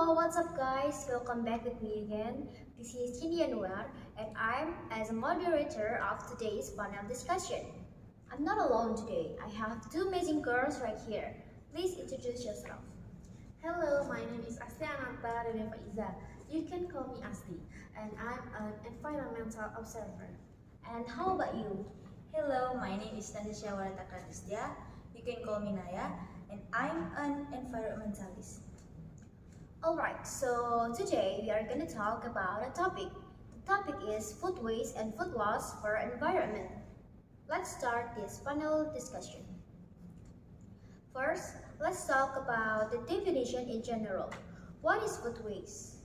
What's up guys? Welcome back with me again. This is Yanuar and I'm as a moderator of today's panel discussion. I'm not alone today. I have two amazing girls right here. Please introduce yourself. Hello, my name is Asti Ananta dan Iza. You can call me Asti, and I'm an environmental observer. And how about you? Hello, my name is Nasisya Awaleta. You can call me Naya, and I'm an environmentalist. Alright, so today we are going to talk about a topic. The topic is food waste and food loss for environment. Let's start this panel discussion. First, let's talk about the definition in general. What is food waste?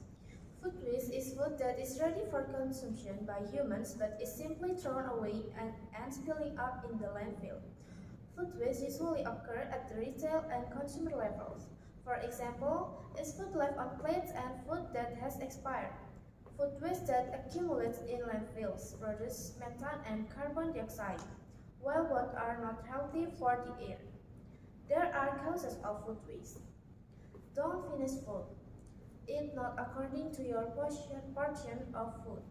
Food waste is food that is ready for consumption by humans but is simply thrown away and spilling out in the landfill. Food waste usually occurs at the retail and consumer levels. For example, is food left on plates and food that has expired. Food waste that accumulates in landfills produce methane and carbon dioxide, while both are not healthy for the air. There are causes of food waste. Don't finish food. Eat not according to your portion of food.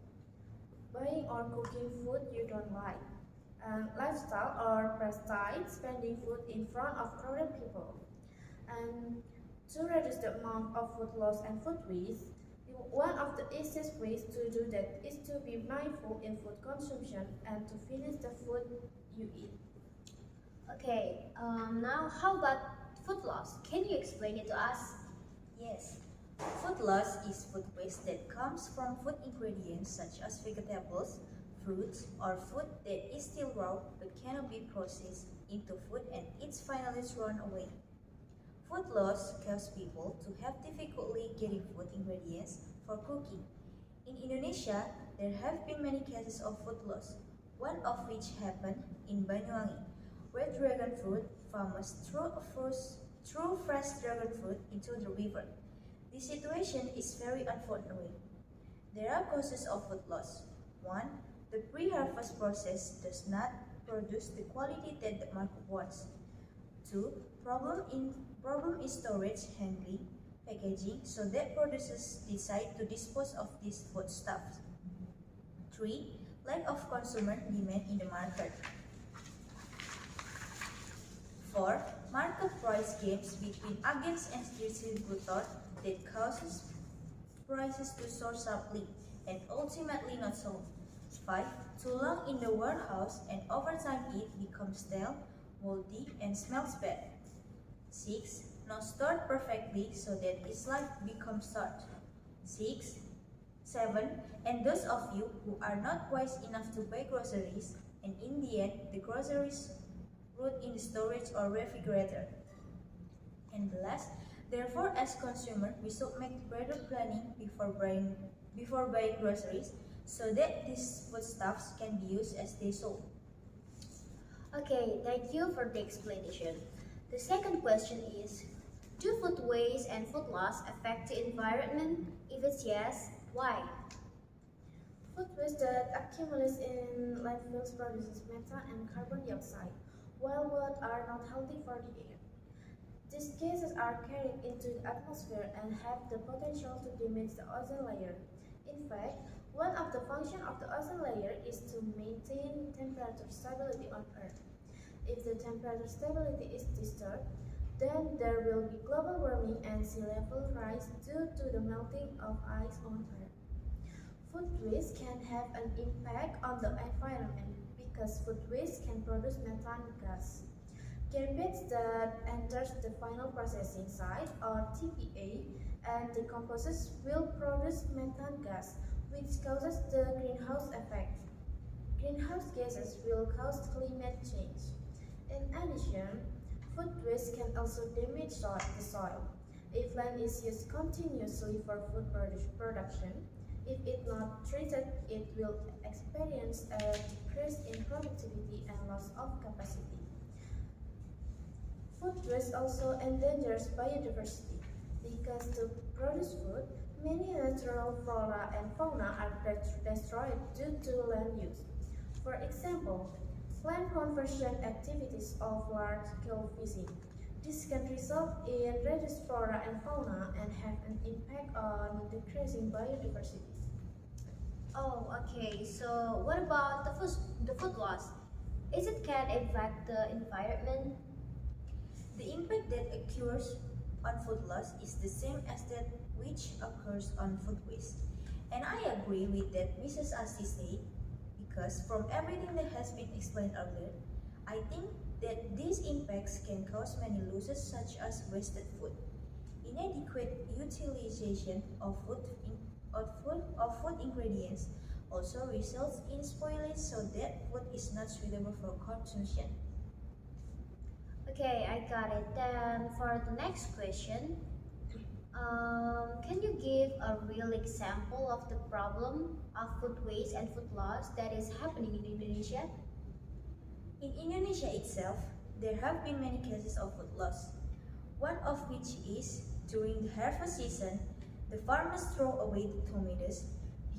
Buying or cooking food you don't like. And lifestyle or prestige, spending food in front of crowded people. And to reduce the amount of food loss and food waste, one of the easiest ways to do that is to be mindful in food consumption and to finish the food you eat. Okay, now how about food loss? Can you explain it to us? Yes, food loss is food waste that comes from food ingredients such as vegetables, fruits, or food that is still raw but cannot be processed into food and it's finally thrown away. Food loss causes people to have difficulty getting food ingredients for cooking. In Indonesia, there have been many cases of food loss, one of which happened in Banyuwangi, where dragon fruit farmers threw fresh dragon fruit into the river. This situation is very unfortunate. There are causes of food loss. 1. The pre-harvest process does not produce the quality that the market wants. 2. Problem in storage, handling, packaging, so that producers decide to dispose of these foodstuffs. 3. Lack of consumer demand in the market. 4. Market price games between agents and distributors that causes prices to soar sharply and ultimately not sold. 5. Too long in the warehouse and over time it becomes stale, moldy, and smells bad. 6. Not stored perfectly so that its life becomes short. 7. And those of you who are not wise enough to buy groceries, and in the end, the groceries rot in the storage or refrigerator. And the last, therefore, as consumers, we should make better planning before buying groceries, so that these foodstuffs can be used as they sold. Okay, thank you for the explanation. The second question is, do food waste and food loss affect the environment? If it's yes, why? Food waste that accumulates in landfills produces methane and carbon dioxide, while both are not healthy for the air. These gases are carried into the atmosphere and have the potential to damage the ozone layer. In fact, one of the functions of the ozone layer is to maintain temperature stability on Earth. If the temperature stability is disturbed, then there will be global warming and sea level rise due to the melting of ice on Earth. Food waste can have an impact on the environment because food waste can produce methane gas. Garbage that enters the final processing site or TPA and decomposes will produce methane gas, which causes the greenhouse effect. Greenhouse gases will cause climate change. In addition, food waste can also damage the soil. If land is used continuously for food production, if it not treated, it will experience a decrease in productivity and loss of capacity. Food waste also endangers biodiversity because to produce food, many natural flora and fauna are destroyed due to land use. For example, land conversion activities of large-scale fishing, This can result in reduced flora and fauna and have an impact on decreasing biodiversity. Oh, okay. So what about the food loss? Is it can affect the environment? The impact that occurs on food loss is the same as that which occurs on food waste. And I agree with that Mrs. Asti said, because from everything that has been explained earlier, I think that these impacts can cause many losses such as wasted food, inadequate utilization of food ingredients also results in spoilage so that food is not suitable for consumption. Okay, I got it. Then for the next question, can you give a real example of the problem of food waste and food loss that is happening in Indonesia? In Indonesia itself, there have been many cases of food loss, one of which is during the harvest season, the farmers throw away the tomatoes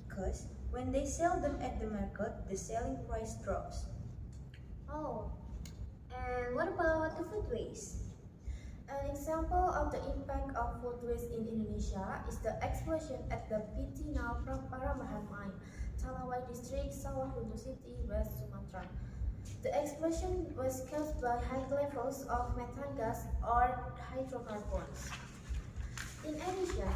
because when they sell them at the market, the selling price drops. Oh, and what about the food waste? An example of the impact of food waste in Indonesia is the explosion at the PT now Parambahan mine, Talawai district, Sawalunto city, West Sumatra. The explosion was caused by high levels of methane gas or hydrocarbons. In addition,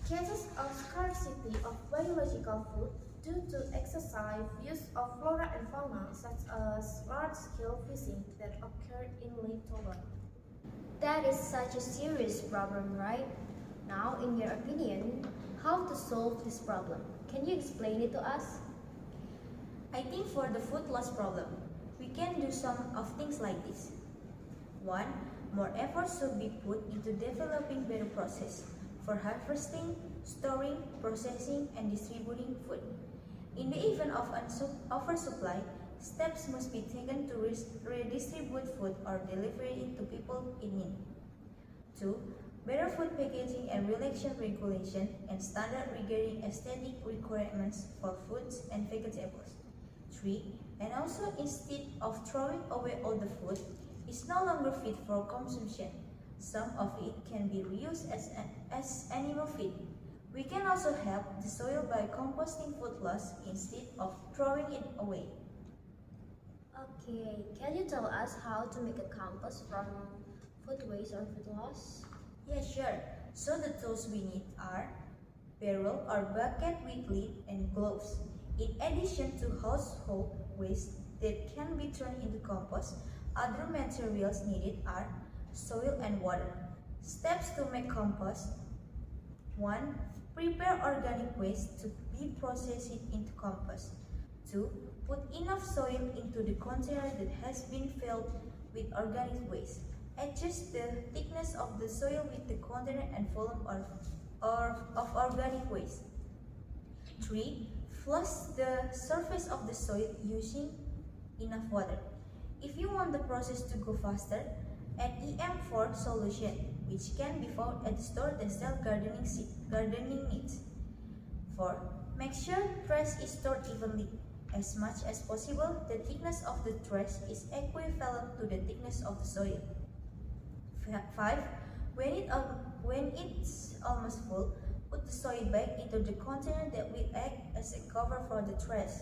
cases of scarcity of biological food due to excessive use of flora and fauna, such as large-scale fishing that occurred in Lake Toba. That is such a serious problem, right? Now, in your opinion, how to solve this problem? Can you explain it to us? I think for the food loss problem, we can do some of things like this. 1. More efforts should be put into developing better process for harvesting, storing, processing, and distributing food. In the event of oversupply, steps must be taken to redistribute food or deliver it to people in need. 2. Better food packaging and relaxation regulation and standard regarding aesthetic requirements for fruits and vegetables. 3. And also instead of throwing away all the food, is no longer fit for consumption. Some of it can be reused as animal feed. We can also help the soil by composting food loss instead of throwing it away. Okay, can you tell us how to make a compost from food waste or food loss? Yeah, sure. So the tools we need are barrel or bucket with lid and gloves. In addition to household waste that can be turned into compost, other materials needed are soil and water. Steps to make compost. 1. Prepare organic waste to be processed into compost. 2. Put enough soil into the container that has been filled with organic waste. Adjust the thickness of the soil with the container and volume of organic waste. 3. Flush the surface of the soil using enough water. If you want the process to go faster, add EM4 solution, which can be found at the store that sell gardening needs. 4. Make sure trash is stored evenly. As much as possible, the thickness of the trash is equivalent to the thickness of the soil. 5. When it's almost full, put the soil back into the container that will act as a cover for the trash.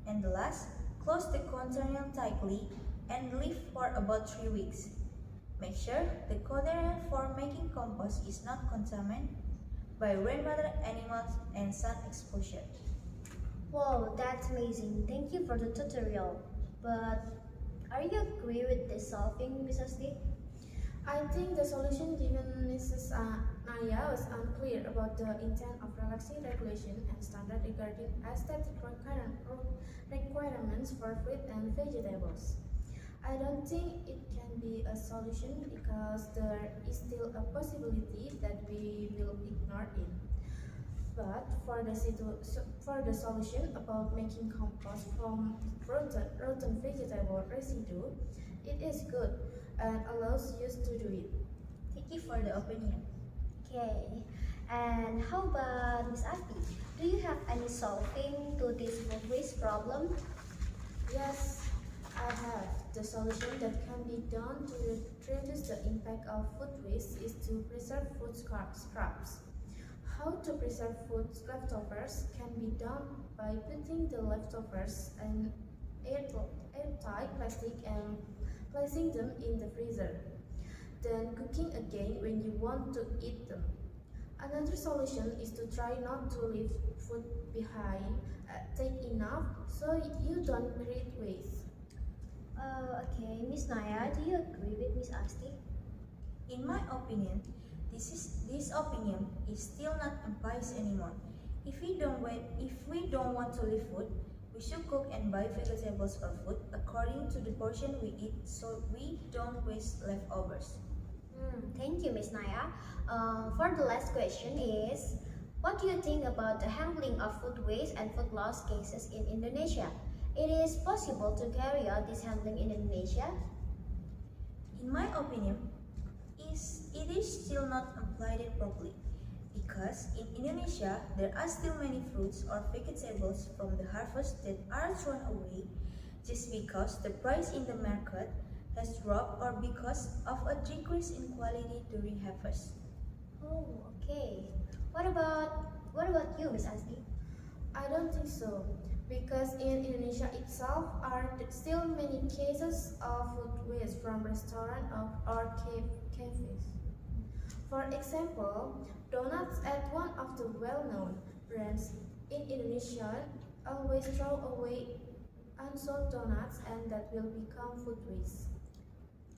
And the last, close the container tightly and leave for about 3 weeks. Make sure the container for making compost is not contaminated by rainwater, animals, and sun exposure. Wow, that's amazing. Thank you for the tutorial. But are you agree with this solving, Mrs. D? I think the solution given Mrs. Naya was unclear about the intent of relaxing regulation and standard regarding aesthetic requirements for fruit and vegetables. I don't think it can be a solution because there is still a possibility that we will ignore it. But for the solution about making compost from rotten vegetable residue, it is good and allows you to do it. Thank you for the opinion. Okay, and how about Miss Asti? Do you have any solving to this food waste problem? Yes, I have. The solution that can be done to reduce the impact of food waste is to preserve food scraps. How to preserve food leftovers can be done by putting the leftovers in airtight plastic and placing them in the freezer. Then cooking again when you want to eat them. Another solution is to try not to leave food behind. Take enough so you don't create waste. Okay, Miss Naya, do you agree with Miss Asti? In my opinion, this opinion is still not unbiased anymore. If we don't want to leave food, we should cook and buy vegetables or fruit according to the portion we eat so we don't waste leftovers. Thank you, Miss Naya. For the last question is, what do you think about the handling of food waste and food loss cases in Indonesia? It is possible to carry out this handling in Indonesia? In my opinion, it is still not applied properly because in Indonesia there are still many fruits or vegetables from the harvest that are thrown away just because the price in the market has dropped or because of a decrease in quality during harvest. Oh, okay. What about you, Miss Asti? I don't think so, because in Indonesia itself are still many cases of food waste from restaurants or cafes. For example, donuts at one of the well-known brands in Indonesia always throw away unsold donuts and that will become food waste.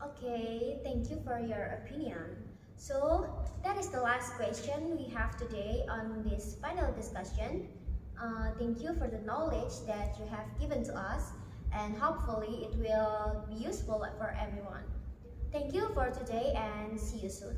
Okay, thank you for your opinion. So, that is the last question we have today on this panel discussion. Thank you for the knowledge that you have given to us, and hopefully it will be useful for everyone. Thank you for today and see you soon.